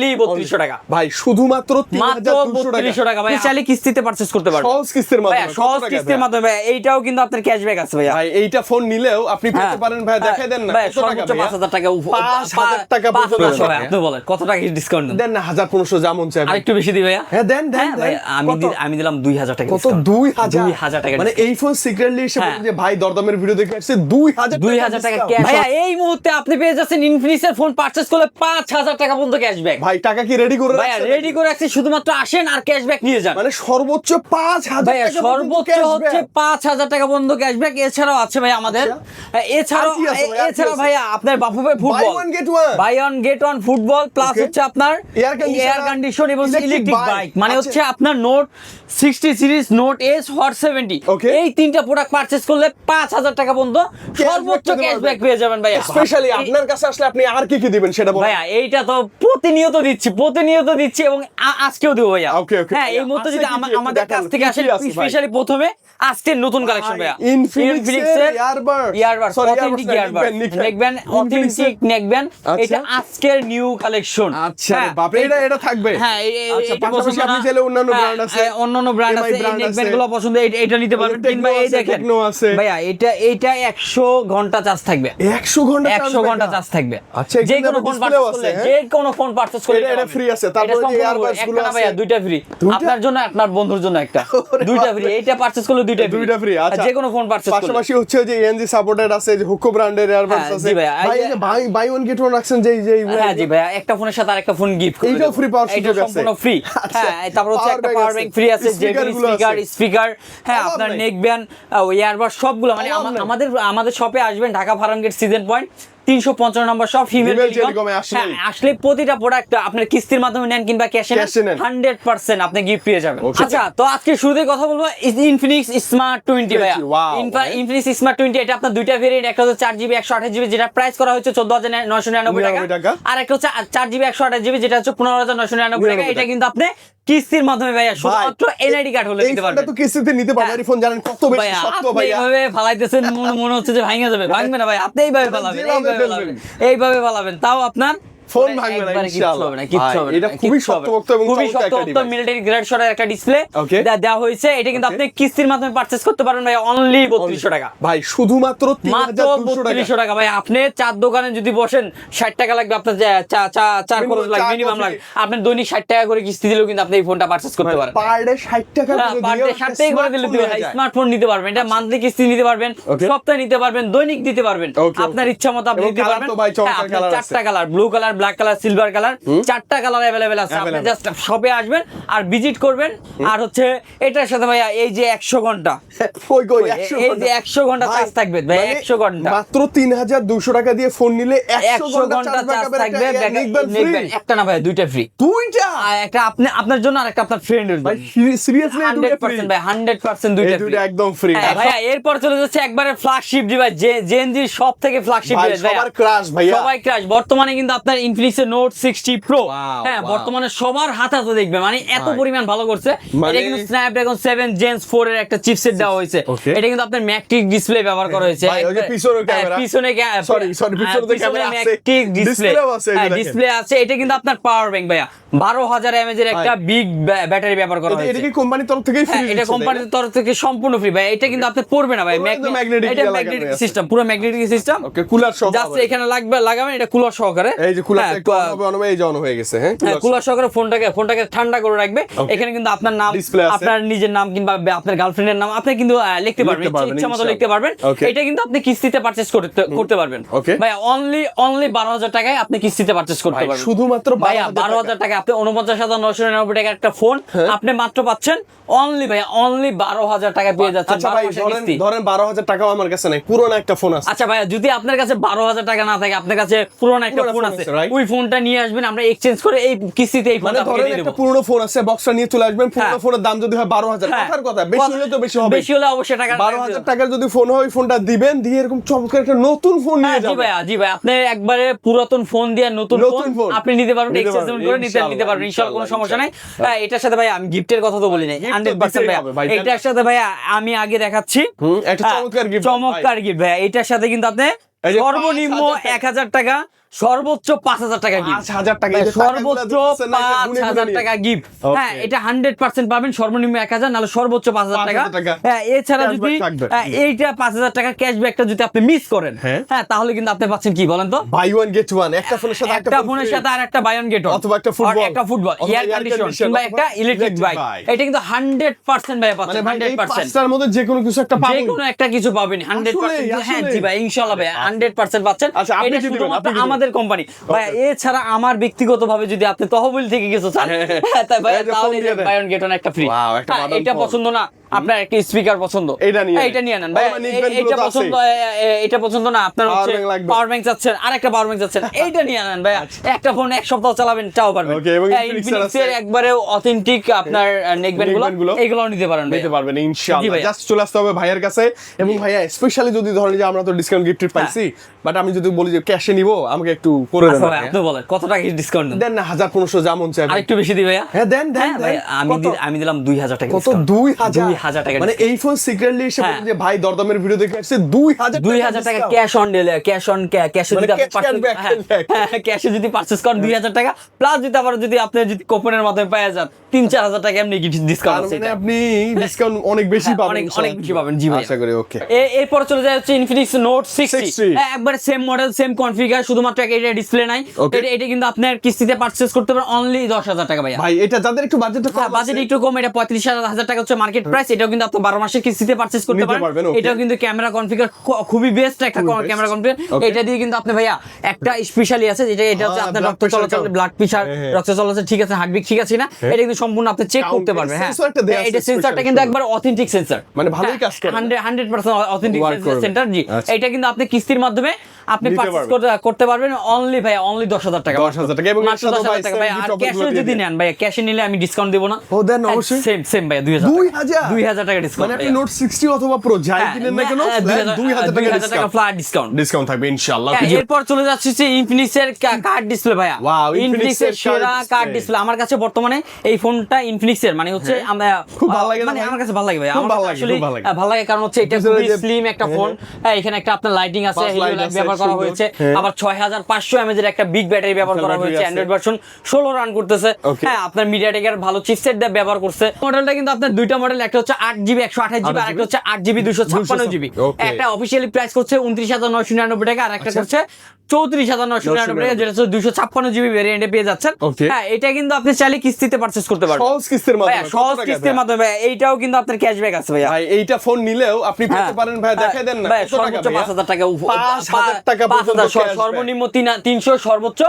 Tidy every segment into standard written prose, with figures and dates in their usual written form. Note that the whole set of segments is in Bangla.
3200 টাকা ভাই, শুধুমাত্র 3200 টাকা ভাই, চাইলে কিস্তিতে পারচেজ করতে পারবেন, সহজ কিস্তির মাধ্যমে। সহজ কিস্তির মাধ্যমে ভাই। এইটাও কিন্তু আপনার ক্যাশব্যাক আছে ভাই। ভাই এইটা ফোন নিলেও আপনি পেতে পারেন ভাই, দেখাই দেন না ভাই, কত টাকা সর্বোচ্চ 5000 টাকা, 5000 টাকা পর্যন্ত ভাই। আপনি বলেন কত টাকা ডিসকাউন্ট দেন না? 1500 যেমন চাই আরেকটু বেশি দিই ভাইয়া। হ্যাঁ দেন দেন ভাই, আমি দিলাম 2000 টাকা। কত? 2000 টাকা। মানে এই ফোন সিক্রেটলি এসে বলে যে ভাই দরদামের ভিডিও দেখে আসছে 2000 টাকা ক্যাশ। ভাইয়া এই মুহূর্তে আপনি পেয়ে যাচ্ছেন ইনফিনিক্সের ফোন পারচেজ করলে 5000 টাকা পর্যন্ত ক্যাশব্যাক। ভাই টাকা কি রেডি করে ভাইয়া রেডি করে রাখছি, শুধুমাত্র আসেন আর ক্যাশব্যাক নিয়ে যান। মানে সর্বোচ্চ 5000 ভাইয়া টাকা সর্বোচ্চ হচ্ছে 5000 টাকা পর্যন্ত ক্যাশব্যাক। এছাড়াও আছে ভাই আমাদের, এছাড়াও ভাইয়া আপনার বাফুফে football, buy one get one football, plus হচ্ছে আপনার এয়ার কন্ডিশন এবং ইলেকট্রিক বাইক। মানে হচ্ছে আপনার note 60 series, note S, hot 70, এই তিনটা প্রোডাক্ট পারচেজ করলে 5000 টাকা পর্যন্ত সর্বোচ্চ ক্যাশব্যাক পেয়ে যাবেন ভাইয়া। স্পেশালি আপনার কাছে আসলে আপনি আর কি কি দিবেন সেটা বলুন ভাইয়া। এইটা তো প্রতিনিয়ত দিচ্ছি এবং আজকেও দেবো ভাইয়া। হ্যাঁ, এই মুহূর্তে যদি আমাদের কাছ থেকে আসেন, স্পেশালি প্রথমে আজকের নতুন কালেকশন ভাইয়া, ইনফিনিক্সের earbud authentic earbud neckband, authentic neckband. এটা আজকের নিউ কালেকশন। আচ্ছা বাপ রে, এটা থাকবে। হ্যাঁ, আচ্ছা, পাশাপাশি আপনি চাইলে অন্যান্য ব্র্যান্ড আছে, অন্যান্য ব্র্যান্ড আছে, এই নেকব্যান্ড গুলো পছন্দ এটা নিতে পারবেন। কিংবা এই দেখেন ভাইয়া, এটা 100 ঘন্টা চার্জ থাকবে। 100 ঘন্টা চার্জ থাকবে। আচ্ছা, যে কোনো ফোন পারচেজ করলে, যে কোনো ফোন পারচেজ করলে এটা ফ্রি আছে। তারপরে যে ইয়ারবাডস গুলো আছে ভাইয়া, দুইটা ফ্রি, আপনার জন্য আপনার বন্ধুর জন্য একটা, দুইটা ফ্রি। এইটা পারচেজ করলে দুইটা ফ্রি। আচ্ছা, যে কোনো ফোন পারচেজ করলে। পাশাপাশি হচ্ছে যে এনজি সাপোর্টেড আছে, যে হুকো ব্র্যান্ডের ইয়ারবাডস আছে। ভাই এই যে বাই ওয়ান গেট ওয়ান রাখছেন যে হ্যাঁ জি ভাইয়া, একটা ফোনের সাথে আরেকটা ফোন গিফট করে এইটাও ফ্রি পাওয়ার সুযোগ আছে, সম্পূর্ণ ফ্রি। হ্যাঁ, তারপর হচ্ছে একটা পাওয়ার ব্যাংক ফ্রি আছে, স্পিকার, হ্যাঁ আপনার নেকব্যান্ড, ইয়ারবাড সবগুলো। মানে আমাদের শপে আসবেন, ঢাকা ফার্মগেট সিজন পয়েন্ট 355 নম্বর শপ, ফিমেল টেলিকমে আসলে প্রতিটা প্রোডাক্ট আপনার কিস্তির মাধ্যমে নেন কিংবা ক্যাশে নেন, 100% আপনি গিফট পেয়ে যাবেন। আচ্ছা, তো আজকে শুরুতে কথা বলবো ইনফিনিক্স স্মার্ট 20 ভাইয়া। ইনফিনিক্স স্মার্ট 20 এটা আপনার দুইটা ভেরিয়েন্ট, একটা হচ্ছে 4GB 128GB যেটা প্রাইস করা হচ্ছে 14999 টাকা, আর একটা হচ্ছে 4GB 128GB যেটা হচ্ছে 15999 টাকা। এটা কিন্তু আপনি কিস্তির মাধ্যমে ভাইয়া শুধুমাত্র এনআইডি কার্ড হলে নিতে পারবেন। এটা তো কিস্তিতে নিতে পারবেন। এই ফোন জানেন কত বেশি শক্ত ভাইয়া। এইভাবে ফালাইতেছেন, মনে হচ্ছে যে ভাঙা যাবে। ভাঙবে না ভাই, আপনি এইভাবে ফালাবেন, তাও আপনার ফোন ভাঙবে না ইনশাআল্লাহ। এটা খুবই শক্তপোক্ত এবং মিলিটারি গ্রেড শটের একটা ডিসপ্লে দেওয়া হয়েছে। এটা কিন্তু আপনি কিস্তির মাধ্যমে পারচেজ করতে পারেন ভাই, অনলি 3200 টাকা। ভাই শুধুমাত্র 3200 টাকা ভাই। আপনি চার দোকানে যদি বসেন 60 টাকা লাগবে আপনার, চা খরচ লাগবে, মিনিমাম লাগবে। আপনি দৈনিক 60 টাকা করে কিস্তি দিলেও কিন্তু আপনি এই ফোনটা পারচেজ করতে পারেন। পার ডে 60 টাকা করে দিলে স্মার্টফোন নিতে পারবেন। এটা মান্থলি কিস্তি নিতে পারবেন, সপ্তাহে নিতে পারবেন, দৈনিক দিতে পারবেন, আপনার ইচ্ছা মতো আপনি নিতে পারবেন। চারটা colour, blue colour, black colour, silver colour, 4টা কালার अवेलेबल আছে। আপনি জাস্ট শপে আসবেন আর ভিজিট করবেন। আর হচ্ছে এটার সাথে ভাইয়া এই যে 100 ঘন্টা, এই যে 100 ঘন্টা চার্জ থাকবে ভাই, 100 ঘন্টা মাত্র 3200 টাকা দিয়ে ফোন নিলে 100 ঘন্টা চার্জ থাকবে। নেকবেন একটা না ভাই, দুইটা ফ্রি। একটা আপনি আপনার জন্য আর একটা আপনার ফ্রেন্ডের জন্য। ভাই সিরিয়াসলি 100% ভাই, 100% দুইটা ফ্রি, একদম ফ্রি ভাইয়া। এরপর চলে যাচ্ছে একবারে ফ্ল্যাগশিপ ডিভাইস, জেনজির সব থেকে ফ্ল্যাগশিপ ডিভাইস ভাই, সবার ক্রাশ ভাইয়া, সবাই ক্রাশ। বর্তমানে কিন্তু আপনার ইনফিনিক্স নোট 60 প্রো, হ্যাঁ বর্তমানে সবার হাতে দেখবে, মানে এত পরিমাণ ভালো করছে। এটা কিন্তু স্ন্যাপড্রাগন 7 Gen 4 এর একটা চিপসেট দেওয়া হয়েছে। এটা কিন্তু আপনার ম্যাকটিক ডিসপ্লে ব্যবহার করা হয়েছে। পিছনে ম্যাকটিক ডিসপ্লে আছে। এটা কিন্তু আপনার পাওয়ার ব্যাংক ভাইয়া, 12000 mAh এর একটা বিগ ব্যাটারি ব্যবহার করা হয়েছে। এটা কি কোম্পানির তরফ থেকে ফ্রি? এটা কোম্পানির তরফ থেকে সম্পূর্ণ ফ্রি ভাই। এটা কিন্তু আপনি পড়বে না ভাই, এটা ম্যাগনেটিক সিস্টেম, পুরো ম্যাগনেটিক সিস্টেম। ওকে, কুলার সহ জাস্ট এখানে লাগাবেন, এটা কুলার সহকারে। এই যে কুলার একটু অনবে এই যে অন হয়ে গেছে। হ্যাঁ, কুলার সহকারে ফোনটাকে ঠান্ডা করে রাখবে। এখানে কিন্তু আপনার নাম, আপনার নিজের নাম কিংবা আপনার গার্লফ্রেন্ডের নাম আপনি কিন্তু লিখতে পারবেন, ইচ্ছা মতো লিখতে পারবেন। এটা কিন্তু আপনি কিস্তিতে পারচেজ করতে পারবেন ভাই। অনলি 12000 টাকায় আপনি কিস্তিতে পারচেজ করতে পারবেন, শুধুমাত্র ভাইয়া 12000 টাকা। আপনি 49,999 টাকার একটা ফোন আপনি মাত্র পাচ্ছেন অনলি ভাইয়া, অনলি 12000 টাকা পেয়ে যাচ্ছেন। আচ্ছা ভাই, ধরেন 12000 টাকাও আমার কাছে নাই, পুরনো একটা ফোন আছে। আচ্ছা ভাইয়া, যদি আপনার কাছে 12000 টাকা না থাকে, আপনার কাছে পুরনো একটা ফোন আছে, ওই ফোনটা নিয়ে আসবেন, আমরা এক্সচেঞ্জ করে এই কিস্তিতে এই ফোনটা ধরেন একটা পুরনো ফোন আছে, বক্সটা নিয়ে চলে আসবেন। পুরনো ফোনের দাম যদি হয় 12000, কথার কথা, বেশি হলে তো বেশি হবে, বেশি হলে অবশ্যই টাকা 12000 টাকার যদি ফোন হয়, ওই ফোনটা দিবেন, দিয়ে এরকম চমৎকার একটা নতুন ফোন নিয়ে যাবেন। জি ভাই, আপনি একবারে পুরাতন ফোন দিয়ে নতুন ফোন আপনি নিতে পারবেন, এক্সচেঞ্জ করে নিতে পারবেন ইনশাআল্লাহ, কোনো সমস্যা নাই। এটার সাথে ভাই আমি গিফটের কথা তো বলি নাই, 100% ভাই। এটার সাথে ভাই আমি আগে দেখাচ্ছি একটা চমৎকার গিফট ভাই। এটার সাথে কিন্তু আপনি সর্বনিম্ন 1000 টাকা সর্বোচ্চ 5000 টাকা গিফট, 5000 টাকা, এই যে সর্বোচ্চ টাকাগুলো দিচ্ছেন না, এটা গুনে গুনে 5000 নিয়ে। টাকা গিফট। Okay. হ্যাঁ, এটা 100% পাবেন, সর্বনিম্ন 1000 নাহলে সর্বোচ্চ 5000 টাকা। 5000 টাকা। হ্যাঁ, এছাড়া Cashback যদি থাকবে। এইটা 5000 টাকা ক্যাশব্যাকটা যদি আপনি মিস করেন, হ্যাঁ। হ্যাঁ, তাহলে কিন্তু আপনি পাচ্ছেন কি বলেন তো? বাই ওয়ান গেট ওয়ান, একটা ফোনের সাথে একটা ফোনের সাথে আর একটা বাই ওয়ান গেট ওয়ান, অথবা একটা ফুটবল, একটা ফুটবল, অথবা এয়ার air কন্ডিশন condition, কিংবা অথবা একটা ইলেকট্রিক electric বাইক। bike। এটা কিন্তু 100% ভাই মানে পাচ্ছেন, ভাই এই 100%। পাঁচটার মধ্যে যে কোনো কিছু একটা যে পাবেন। কোনো একটা কিছু পাবেন 100%। হ্যাঁ জি ভাই, ইনশাআল্লাহ ভাই 100% পাচ্ছেন। আচ্ছা, আপনি এটা কি দিবেন? শুধুমাত্র আপনি কি দিবেন? আমাদের কোম্পানি ভাই। এছাড়া আমার ব্যক্তিগতভাবে যদি আপনি তহবিল থেকে কিছু চান, হ্যাঁ, তাই ভাই এই যে তাহলে ফোন দিয়ে দেন। বাই ওয়ান গেট ওয়ান একটা ফ্রি। Wow, একটা model এটা phone। পছন্দ না আপনার, একটা স্পিকার পছন্দ, এইটা নিয়ে নেন। এইটা নিয়ে নেন ভাই। আমার নিকবেন গুলো এটা তো পছন্দ, এটা পছন্দ না আপনার, Power হচ্ছে bank লাগবে। পাওয়ার ব্যাংক চাচ্ছেন, আরেকটা পাওয়ার ব্যাংক চাচ্ছেন, এইটা নিয়ে নেন ভাই। একটা ফোন এক সপ্তাহ চালাবেন, তাও পারবেন। Okay, এবং হ্যাঁ, Infinix Infinix আছে। এর একবারে অথেন্টিক আপনার নেকব্যান্ড neckband গুলো, গুলো এইগুলো নিতে পারেন ভাই। নিতে পারবেন জি ইনশাআল্লাহ। ভাইয়া। জাস্ট চলে আসতে হবে ভাইয়ের কাছে। এবং ভাইয়া স্পেশালি যদি ধরেন যে আমরা তো ডিসকাউন্ট গিফট পাইছি, বাট আমি যদি বলি যে ক্যাশে নিব, আমাকে একটু করে দেন আচ্ছা ভাই, ভাইয়া। আপনি বলেন কত টাকা ডিসকাউন্ট দেন? দেন না 1500 যেমন চাইবেন। আরেকটু বেশি দিই ভাইয়া। হ্যাঁ দেন দেন হ্যাঁ ভাই, দেন। আমি দিলাম 2000 টাকা কত? discount। 2000 2000 টাকা মানে discount। এই ফোন সিক্রেটলি এসে হ্যাঁ। বলেন যে ভাই দরদামের ভিডিও দেখে আসছে 2000 2000 টাকা ক্যাশ অন ডেলে, ক্যাশে মানে যদি আপনি cash back, cashback। ক্যাশে যদি পারচেজ করেন 2000 টাকা প্লাস যদি আবার যদি আপনি যদি কুপনের মাধ্যমে পেয়ে যান 3-4000 টাকা এমনি ডিসকাউন্ট আছে। মানে এটা। আপনি ডিসকাউন্ট অনেক বেশি পাবেন। অনেক অনেক বেশি পাবেন জি ভাই। আশা করি ওকে। এরপর চলে যায় হচ্ছে Infinix Note 60। 60 একবারে সেম মডেল, সেম কনফিগার, শুধুমাত্র এটা ডিসপ্লে নাই। Okay. এটা কিন্তু আপনার কিস্তিতে পারচেজ করতে পারেন অনলি 10000 টাকা ভাইয়া। ভাই এটা যাদের একটু বাজেটটা কম বাজেট আছে, একটু কম, এটা 35,000 টাকা হচ্ছে মার্কেট প্রাইস। এটাও কিন্তু আপনি 12 মাসের কিস্তিতে পারচেজ করতে নিতে পারবেন, পারেন। okay। এটাও কিন্তু ক্যামেরা কনফিগার খুবই বেস্ট একটা খুবই best, ক্যামেরা কনফিগার। okay। এটা দিয়ে কিন্তু আপনি ভাইয়া একটা স্পেশালি আছে, এটা হচ্ছে আপনার blood রক্ত pressure চলাচল, count। ব্লাড প্রেশার, হ্যাঁ, হ্যাঁ। রক্ত চলাচল ঠিক আছে, হার্টবিট ঠিক আছে না, এটা কিন্তু সম্পূর্ণ আপনি চেক Count, করতে পারবেন। হ্যাঁ, sensor একটা দেয়া আছে এটা সেন্সরটা special কিন্তু সুন্দর। একবার অথেন্টিক সেন্সর, মানে ভালোই কাজ করে। 100% অথেন্টিক Work করবে। সেন্সর জি। আচ্ছা। এটা কিন্তু আপনি কিস্তির মাধ্যমে আপনি নিতে পারচেজ পারবেন। করতে পারবেন অনলি ভাইয়া, অনলি 10000 টাকা। 10,000 টাকা এবং মাত্র এর সাথে 10,000 টাকা ভাই। আর ক্যাশে যদি নেন ভাইয়া, ক্যাশে নিলে আমি ডিসকাউন্ট দেব না। ও দেন অবশ্যই। সেম ভাইয়া 2000 2000 টাকা ডিসকাউন্ট। মানে আপনি নোট 60 অথবা প্রো যাই কিনেন না কেন 2000 টাকা ফ্ল্যাট ডিসকাউন্ট। ডিসকাউন্ট থাকবে ইনশাআল্লাহ। এরপর চলে যাচ্ছে যে Infinix এর কার্ড ডিসপ্লে ভাইয়া। Wow, Infinix এর Infinix এর সেরা card কার্ড display। ডিসপ্লে আমার কাছে বর্তমানে এই ফোনটা Infinix এর মানে হচ্ছে আমরা খুব ভালো লাগে না মানে ভাই? আমার কাছে ভালো লাগে ভাই। খুব আমার ভালো কাছে লাগে, আসলে খুব ভালো লাগে। ভালো লাগে কারণ হচ্ছে এটা পিছনে খুবই যে- স্লিম একটা ফোন। হ্যাঁ, এখানে একটা আপনার লাইটিং আছে, Fast হেলিও light লাইট আছে, ব্যবহার করা সুন্দর। হয়েছে। হ্যাঁ। আবার 6500 mAh এর একটা বিগ ব্যাটারি ব্যবহার করা battery হয়েছে। আছে। অ্যান্ড্রয়েড ভার্সন 16 রান করতেছে। Okay. হ্যাঁ, আপনার মিডিয়াটেকের ভালো চিপসেট দিয়ে ব্যবহার করছে। মডেলটা কিন্তু আপনার দুইটা মডেল, একটা হচ্ছে 8GB 128GB আর একটা হচ্ছে 8GB 256GB। Okay. একটা অফিশিয়ালি প্রাইস করছে 29,999 টাকা আর একটা করছে 34,999 টাকা, যেটা হচ্ছে 256GB ভেরিয়েন্টে পেয়ে যাচ্ছেন। Okay. হ্যাঁ, এটা কিন্তু আপনি চাইলে কিস্তিতে পারচেজ করতে পারবেন। সহজ কিস্তির ভাইয়া, মাধ্যমে সহজ কত টাকা কিস্তির ভাইয়া? মাধ্যমে ভাইয়া। এইটাও কিন্তু আপনার ক্যাশব্যাক আছে ভাইয়া। ভাই এইটা ফোন নিলেও আপনি পেতে হ্যাঁ। পারেন ভাই, দেখাই দেন না ভাই, কত টাকা সর্বোচ্চ ভাইয়া? 5,000 টাকা 5,000 টাকা পর্যন্ত 5,000 cashback। সর্বনিম্ন 300, সর্বোচ্চ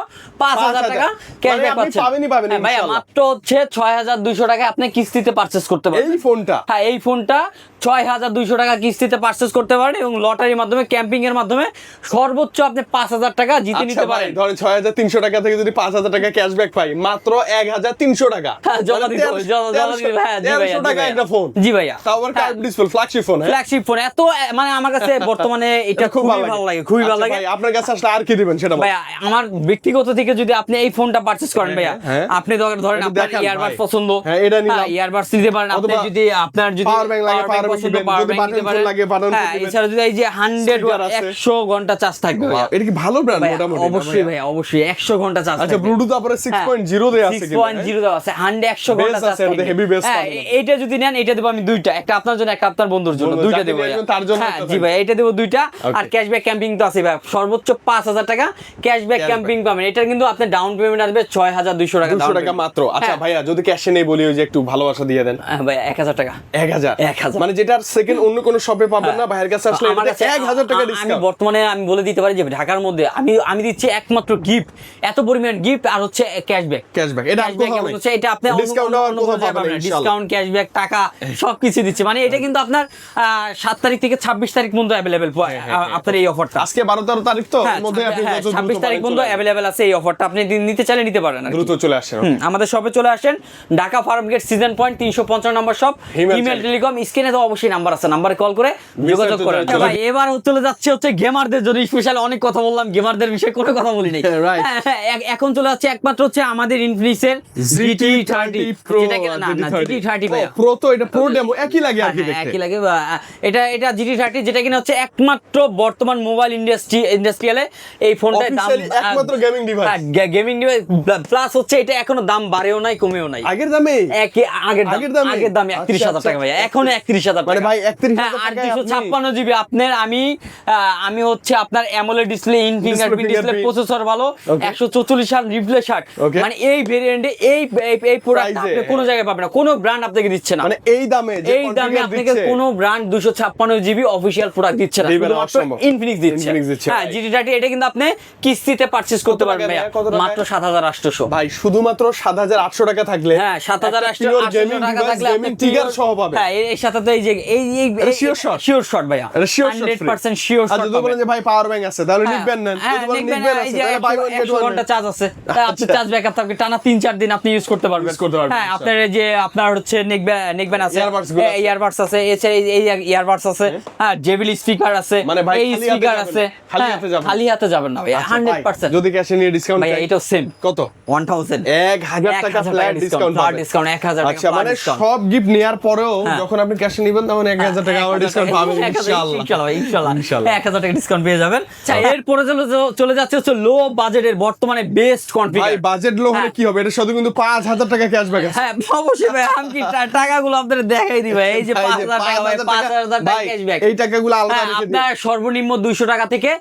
5,000 টাকা ক্যাশব্যাক আপনি পাচ্ছেন। পাবেনই পাবেন হ্যাঁ, ভাইয়া ইনশাআল্লাহ। মাত্র হচ্ছে 6,200 টাকা আপনি কিস্তিতে পারচেজ করতে পারবেন। এই ফোনটা হ্যাঁ, এই ফোনটা 6,200 টাকা কিস্তিতে পারচেজ করতে পারেন এবং লটারির মাধ্যমে, ক্যাম্পিং এর মাধ্যমে সর্বোচ্চ আপনি 5,000 টাকা জিতে নিতে আচ্ছা ভাই, পারেন। ধরেন 6,300 টাকা থেকে যদি 5,000 টাকা ক্যাশব্যাক পাই, মাত্র 1,300 টাকা। হ্যাঁ, জমা মানে দিতে হবে, জমা দিতে হবে। হ্যাঁ, জি ভাইয়া, 1,300 জি টাকা ভাইয়া। একটা ফোন। জি ভাইয়া। তাও আবার curve display, flagship phone. Flagship phone এত মানে আমার কাছে বর্তমানে এটা খুব ভালো লাগে, খুবই ভালো আচ্ছা লাগে ভাই, আপনার কাছে আসলে আর কি দিবেন সেটা বলেন। ভাইয়া। আমার ব্যক্তিগত থেকে যদি আপনি এই ফোনটা পারচেজ করেন ভাইয়া, হ্যাঁ। আপনি ধরেন একটু আপনার দেখান ইয়ারবাডস ভাই। পছন্দ, হ্যাঁ, এটা নিলাম। ইয়ারবাডস নিতে পারেন। আপনি অথবা যদি আপনার power bank লাগে, power bank পছন্দ, দিবেন। power যদি bank button নিতে phone পারেন। লাগে, button হ্যাঁ, phone দিবেন। এছাড়া যদি এই যে 100 আছে। 100 ঘন্টা চার্জ থাকবে ভাইয়া। এটা কি ভালো ব্র্যান্ড ভাইয়া, মোটামুটি? অবশ্যই ভাইয়া, অবশ্যই 100 ঘন্টা চার্জ আচ্ছা, ব্লুটুথ আপনার 6.0 দেয়া আছে কিন্তু, 6.0 দেওয়া আছে, 100 ঘন্টা Bass চার্জ আছে, থাকবে। heavy bass হ্যাঁ, পাবেন। এইটা যদি নেন, এটা দেবো আমি দুইটা, একটা আপনার জন্য, একটা আপনার বন্ধুর জন্য, বন্ধু, দুইটা যাকে দেবো নিয়ে ভাইয়া। আসবেন তার জন্য হ্যাঁ, একটা জি থাকবে। ভাই, এটা দেবো দুইটা। Okay. আর ক্যাশব্যাক ক্যাম্পিং তো আছে ভাই, সর্বোচ্চ 5,000 টাকা ক্যাশব্যাক ক্যাম্পিং পাবেন। এটা কিন্তু আপনার ডাউন পেমেন্ট আসবে 6,200 টাকা। 200 টাকা মাত্র। আচ্ছা ভাইয়া, যদি ক্যাশে নেই বলি, ওই যে একটু ভালোবাসা দিয়ে দেন। ভাই 1,000 টাকা। 1,000 1,000 মানে যেটার সেকেন্ড অন্য কোনো শপে পাবেন না, ভাইয়ের কাছে আসলে আমার কাছে 1,000 টাকা আমি ডিসকাউন্ট। বর্তমানে আমি বলে দিতে পারি যে ঢাকার মধ্যে আমি দিচ্ছি একমাত্র গিফট, এত পরিমাণ গিফট আর হচ্ছে ক্যাশব্যাক। ক্যাশব্যাক এটা আর কোথাও নেই। এটা আপনি ডিসকাউন্ট আর কোথাও পাবেন না ইনশাআল্লাহ। ডিসকাউন্ট, ক্যাশব্যাক, টাকা সবকিছু দিচ্ছে। মানে এটা কিন্তু আপনার 7 তারিখ থেকে 26 তারিখ পর্যন্ত অ্যাভেলেবেল আপনার এই অফারটা। আজকে 12-13 তারিখ তো, এর মধ্যে আপনি যত দ্রুত 26 তারিখ পারেন পর্যন্ত চলে আসেন। অ্যাভেলেবেল আছে এই অফারটা। আপনি নিতে চাইলে নিতে পারেন আর কি। দ্রুত চলে আসেন। আমাদের শপে চলে আসেন, Dhaka Farmgate season point 350 নম্বর শপ, হিমেল হিমেল টেলিকম। স্ক্রিনে তো অবশ্যই নাম্বার আছে, নাম্বারে কল করে যোগাযোগ বিস্তারিত করেন। জানতে ভাই, এবার চলে যাচ্ছে হচ্ছে গেমারদের জন্য স্পেশাল। অনেক কথা বললাম, গেমারদের বিষয়ে কোনো কথা বলি নাই। Right. এখন চলে যাচ্ছে একমাত্র হচ্ছে আমাদের ইনফিনিক্সের GT30 Pro, যেটাকে না GT30 ভাই, প্রো তো এটা প্রো ডেমো একই লাগে আর কি হ্যাঁ, দেখতে। একই লাগে। এটা GT30 যেটা কিনা হচ্ছে একমাত্র বর্তমান মোবাইল ইন্ডাস্ট্রি ইন্ডাস্ট্রিয়ালে এই ফোনটার দাম Officially একমাত্র gaming device. Gaming device plus হচ্ছে এটা এখনো দাম বাড়েও নাই কমেও নাই, আগের দামে আগের দামে 31,000 টাকা ভাইয়া, এখনো 31,000 মানে টাকা। ভাই 31,000 হ্যাঁ, টাকায় 856 জিবি আপনার আমি হচ্ছে আপনার AMOLED display, in fingerprint display, fingerprint। Processor ভালো, Okay. 144 সাল রিপ্লেস শার্ট, Okay. মানে এই ভেরিয়েন্টে এই প্রোডাক্ট Price-এ, আপনি কোনো জায়গায় পাবেন না, কোনো ব্র্যান্ড আপনাকে দিচ্ছে না। মানে এই দামে যে এই দামে configure আপনাকে দিচ্ছে, কোনো ব্র্যান্ড 256 জিবি অফিসিয়াল প্রোডাক্ট দিচ্ছে না, দিবে না, শুধুমাত্র অসম্ভব। ইনফিনিক্স দিচ্ছে। Infinix দিচ্ছে, হ্যাঁ, right. GT30 এটা কিন্তু আপনি কিস্তিতে পারচেজ করতে পারবেন টাকা ভাইয়া, নেয়? কত টাকায়? মাত্র 7,800। ভাই শুধুমাত্র 7,800 টাকা থাকলে হ্যাঁ, 7,800 গেমিং টাকা থাকলে আপনি গেমিং টিগার সহ পাবে। হ্যাঁ, এর সাথে তো এই যে এটা sure shot? শিওর শট ভাইয়া, এটা sure shot free। 100% শিওর আর শট। যদি বলেন যে ভাই পাওয়ার ব্যাংক আছে তাহলে নিবেন না, যদি বলেন নিবেন আছে তাহলে বাই ওয়ান গেট 100 ওয়ান। ঘন্টা চার্জ আছে, আপনি চার্জ ব্যাকআপ থাকবে টানা 3-4 দিন আপনি ইউজ করতে পারবেন। Use করতে পারবেন, হ্যাঁ, ইনশাআল্লাহ। আপনার যে আপনার হচ্ছে নেকব্যান্ড আছে, Earbuds গুলো আছে। ইয়ারবাডস আছে, এছাড়া এই ইয়ারবাডস আছে, হ্যাঁ, জেবিল স্পিকার আছে, মানে ভাই এই খালি হাতে স্পিকার যাবেন আছে, না, খালি হ্যাঁ, হাতে যাবেন। খালি হাতে যাবেন না ভাই, আচ্ছা, ভাই, 100%। যদি ক্যাশে নিয়ে ডিসকাউন্ট ভাই এটাও সেম কত? 1000 1000 টাকা ফ্ল্যাট ডিসকাউন্ট ফ্ল্যাট ডিসকাউন্ট 1000 টাকা আচ্ছা, flat মানে discount। সব গিফট নেয়ার পরেও হ্যাঁ। যখন আপনি ক্যাশে নেবেন তখন 1000 টাকা আবার ডিসকাউন্ট পাবেন ইনশাআল্লাহ। ইনশাআল্লাহ ইনশাআল্লাহ। 1000 টাকা ডিসকাউন্ট পেয়ে যাবেন। এরপরে চলে যাচ্ছে হচ্ছে লো বাজেটের বর্তমানে বেস্ট ভাই কনফিগার। বাজেট লো হলে হ্যাঁ। কি হবে? এটা শুধু কিন্তু 5000 টাকা ক্যাশব্যাক আছে। হ্যাঁ, অবশ্যই ভাই, আমি কি টাকাগুলো আপনাদের দেখাই দিই ভাই, এই যে ভাই, 5000 টাকা ভাই, 5000 টাকা ভাই, ক্যাশব্যাক। এই টাকাগুলো আলাদা হ্যাঁ, রেখে দিন। আপনার সর্বনিম্ন 200 টাকা থেকে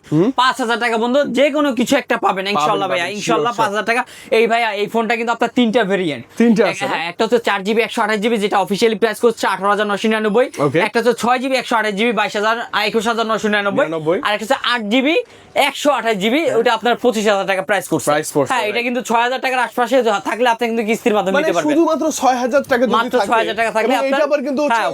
5000 টাকা পর্যন্ত যে কোনো কিছু একটা পাবেন ইনশাআল্লাহ ভাইয়া, পাবেন, ইনশাআল্লাহ sure, 5000 টাকা। এই ভাইয়া এই ফোনটা কিন্তু আপনার তিনটা ভেরিয়েন্ট, তিনটা আছে না? হ্যাঁ, একটা হচ্ছে 4GB 128GB যেটা অফিশিয়ালি প্রাইস করছে 18,999, Okay. একটা হচ্ছে 6GB 128GB 21,999, আর একটা হচ্ছে 8GB 128GB ওটা আপনার 25,000 টাকা প্রাইস করছে। Price করছে, হ্যাঁ, এটা right. কিন্তু 6,000 টাকার আশপাশে থাকলে আপনি কিন্তু কিস্তির মাধ্যমে মানে নিতে পারবেন। শুধুমাত্র 6000 টাকা যদি মাত্র থাকে 6,000 টাকা থাকলে এবং এটা আবার কিন্তু হ্যাঁ,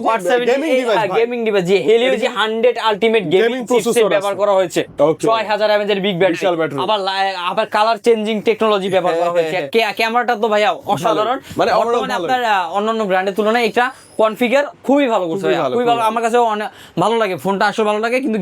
গেমিং ডিভাইস ভাই। গেমিং ডিভাইস যে হেলিও যে 100 ultimate Gaming gaming processor chipset আছে। ব্যবহার করা হয়েছে, Okay. 6000 mAh এর বিগ বিশাল ব্যাটারি, battery। আবার কালার চেঞ্জিং টেকনোলজি ব্যবহার করা হয়েছে। ক্যামেরাটা তো ভাইয়া অসাধারণ, মানে overall বর্তমানে ভালো। আপনার অন্যান্য ব্র্যান্ডের তুলনায় এটা কনফিগার খুবই ভালো করছে ভাইয়া, খুবই ভালো। আমার কাছে অনেক ভালো লাগে ফোনটা, আসলে ভালো লাগে, কিন্তু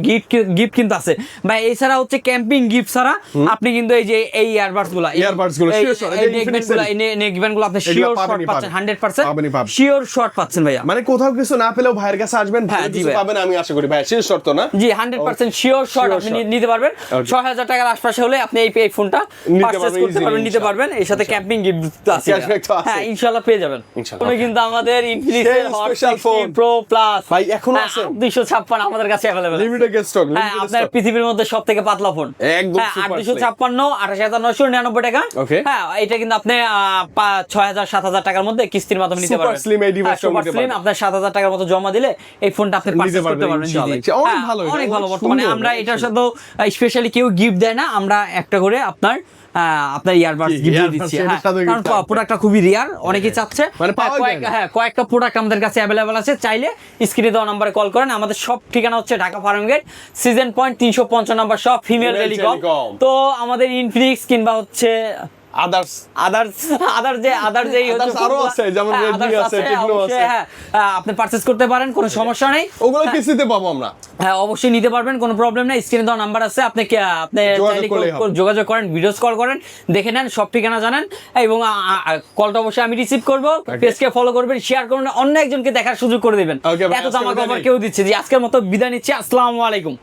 গিফট কিন্তু আছে ভাই। এছাড়া হচ্ছে ক্যাম্পিং গিফট ছাড়া আপনি কিন্তু এই যে এই ইয়ারবাডস গুলো sure shot, এই Infinix এর। নেকব্যান্ড গুলো আপনি এগুলো শিওর শট পাবেনই পাচ্ছেন, পাবেন। 100% পাবেনই পাবেন। শিওর শট পাচ্ছেন ভাইয়া। মানে কোথাও কিছু না পেলেও ভাইয়ের কাছে আসবেন, হ্যাঁ, ভালো জি কিছু ভাই। পাবেন আমি আশা করি ভাই। শেষ শর্ত না? জি, 100% শিওর শট Sure আপনি shot। নিতে পারবেন। Okay. 6000 টাকার আশপাশে হলে আপনি এই ফোনটা নিতে পারচেজ পারবেন করতে easily, পারবেন, নিতে ইনশাআল্লাহ। পারবেন। এর সাথে ক্যাম্পিং গিফট আছে, Cashback তো আছে। হ্যাঁ, ইনশাআল্লাহ পেয়ে যাবেন। ইনশাআল্লাহ। তুমি কিন্তু আমাদের ইনফিনিক্স এর সেই hot special 60 phone। Pro plus ভাই, এখনো আছে? 256 আমাদের কাছে अवेलेबल আছে। লিমিটেড স্টক, হ্যাঁ, আপনার পৃথিবীর মধ্যে সবথেকে পাতলা ফোন একদম হ্যাঁ, super 856 28,999 টাকা। Okay. হ্যাঁ, এটা কিন্তু আপনি 6,000-7,000 টাকার মধ্যে কিস্তির মাধ্যমে নিতে Super পারবেন। slim এই device টা সুপার নিতে স্লিম পারবেন। আপনার 7,000 টাকার মতো জমা দিলে এই ফোনটা আপনি নিতে পারচেজ করতে পারবেন পারবেন। জি, ইনশাআল্লাহ। জি। অনেক হ্যাঁ, ভালো এটা, অনেক ভালো। অনেক বর্তমানে সুন্দর, আমরা অনেক এটার সুন্দর। সাথে স্পেশালি কেউ গিফট দেয় না, আমরা একটা করে আপনার ইয়ারবাডস কি, গিফট earbuds দিচ্ছি। এটার হ্যাঁ, সাথে gift কারণ থাকবে। প্রোডাক্টটা খুবই রিয়ার, অনেকেই চাচ্ছে। মানে পাওয়া যায় না। কয়েকটা প্রোডাক্ট আমাদের কাছে অ্যাভেলেবল আছে, চাইলে স্ক্রিনে দেওয়া নম্বরে কল করেন। আমাদের সব ঠিকানা হচ্ছে ঢাকা ফার্মগেট সিজন পয়েন্ট 350 নম্বর shop, female Female telecom. Telecom। তো আমাদের ইনফিনিক্স কিংবা হচ্ছে আদার্স আদার যে Others আরো আছে, যেমন Redmi আছে, Tecno আছে। হ্যাঁ, আপনি পারচেজ করতে পারেন, কোনো সমস্যা নেই। ওগুলো কিস্তিতে পাবো আমরা। হ্যাঁ, অবশ্যই নিতে পারবেন, কোনো প্রবলেম নেই। স্ক্রিনে দেওয়া নাম্বার আছে, আপনি যোগাযোগ চাইলে করলেই হবে। যোগাযোগ করেন, ভিডিওস কল করেন, দেখে নেন, সব ঠিকানা জানেন, এবং কলটা অবশ্যই আমি রিসিভ করবো। পেজকে ফলো করবেন, শেয়ার করবেন, অন্য একজনকে দেখার সুযোগ করে দিবেন। Okay, ভাই, এত আজকে দামাকা বিদায় অফার নেই। কেউ দিচ্ছে। যে আজকের মতো বিদায় নিচ্ছি, আসসালামু আলাইকুম।